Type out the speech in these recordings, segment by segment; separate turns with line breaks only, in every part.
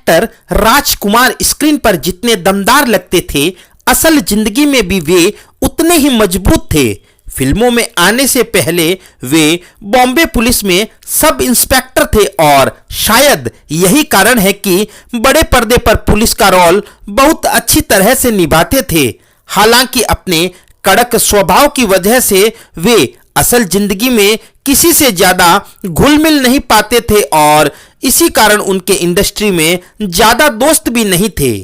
Actor राजकुमार screen पर जितने दमदार लगते थे, असल जिंदगी में भी वे उतने ही मजबूत थे। फिल्मों में आने से पहले वे बॉम्बे पुलिस में सब इंस्पेक्टर थे और शायद यही कारण है कि बड़े पर्दे पर पुलिस का रोल बहुत अच्छी तरह से निभाते थे। हालांकि अपने कड़क स्वभाव की वजह से वे असल जिंदगी में किसी से ज्यादा घुल मिल नहीं पाते थे और इसी कारण उनके इंडस्ट्री में ज्यादा दोस्त भी नहीं थे।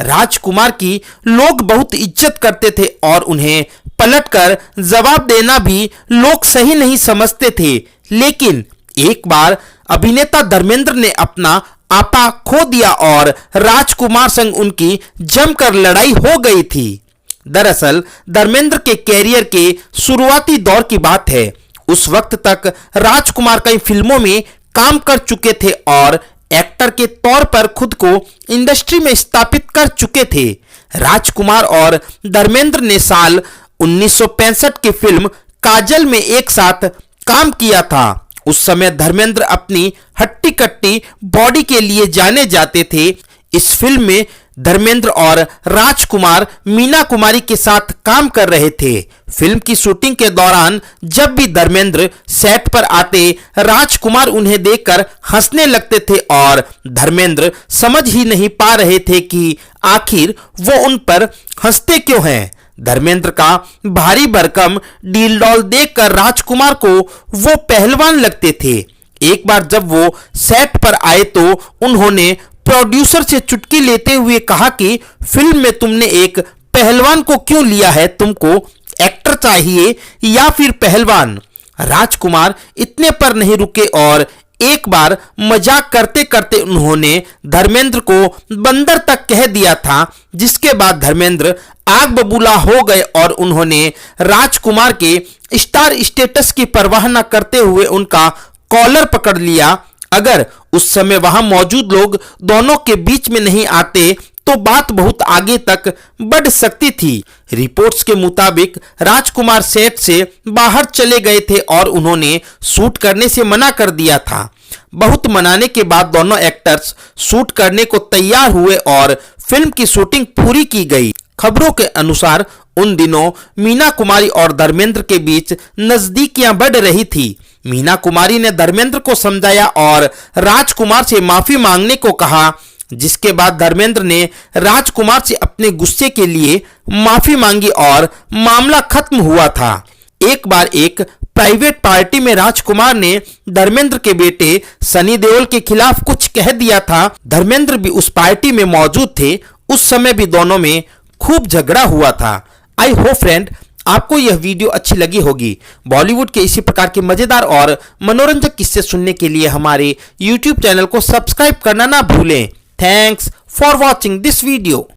राजकुमार की लोग बहुत इज्जत करते थे और उन्हें पलटकर जवाब देना भी लोग सही नहीं समझते थे। लेकिन एक बार अभिनेता धर्मेंद्र ने अपना आपा खो दिया और राजकुमार संग उनकी जमकर लड़ाई हो गई थी। दरअसल धर्मेंद्र के कैरियर के शुरुआती दौर की बात है। उस वक्त तक राजकुमार कई फिल्मों में काम कर चुके थे और एक्टर के तौर पर खुद को इंडस्ट्री में स्थापित कर चुके थे। राजकुमार और धर्मेंद्र ने साल 1965 की फिल्म काजल में एक साथ काम किया था। उस समय धर्मेंद्र अपनी हट्टी कट्टी बॉडी के लिए जाने जाते थे। इस फिल्म में धर्मेंद्र और राजकुमार मीना कुमारी के साथ काम कर रहे थे। फिल्म की शूटिंग के दौरान जब भी धर्मेंद्र सेट पर आते, राजकुमार उन्हें देखकर हंसने लगते थे और धर्मेंद्र समझ ही नहीं पा रहे थे कि आखिर वो उन पर हंसते क्यों हैं। धर्मेंद्र का भारी भरकम डील डॉल देखकर राजकुमार को वो पहलवान लगते थे। एक बार जब वो सेट पर आए तो उन्होंने प्रोड्यूसर से चुटकी लेते हुए कहा कि फिल्म में तुमने एक पहलवान को क्यों लिया है, तुमको एक्टर चाहिए या फिर पहलवान। राजकुमार इतने पर नहीं रुके और एक बार मजाक करते करते उन्होंने धर्मेंद्र को बंदर तक कह दिया था, जिसके बाद धर्मेंद्र आग बबूला हो गए और उन्होंने राजकुमार के स्टार स्टेटस की परवाह न करते हुए उनका कॉलर पकड़ लिया। अगर उस समय वहां मौजूद लोग दोनों के बीच में नहीं आते तो बात बहुत आगे तक बढ़ सकती थी। रिपोर्ट्स के मुताबिक राजकुमार सेट से बाहर चले गए थे और उन्होंने शूट करने से मना कर दिया था। बहुत मनाने के बाद दोनों एक्टर्स शूट करने को तैयार हुए और फिल्म की शूटिंग पूरी की गई। खबरों के अनुसार उन दिनों मीना कुमारी और धर्मेंद्र के बीच नजदीकियां बढ़ रही थी। मीना कुमारी ने धर्मेंद्र को समझाया और राजकुमार से माफी मांगने को कहा, जिसके बाद धर्मेंद्र ने राजकुमार से अपने गुस्से के लिए माफी मांगी और मामला खत्म हुआ था। एक बार एक प्राइवेट पार्टी में राजकुमार ने धर्मेंद्र के बेटे सनी देओल के खिलाफ कुछ कह दिया था। धर्मेंद्र भी उस पार्टी में मौजूद थे। उस समय भी दोनों में खूब झगड़ा हुआ था। आई होप फ्रेंड आपको यह वीडियो अच्छी लगी होगी। बॉलीवुड के इसी प्रकार के मजेदार और मनोरंजक किस्से सुनने के लिए हमारे YouTube चैनल को सब्सक्राइब करना ना भूलें। Thanks for watching this video.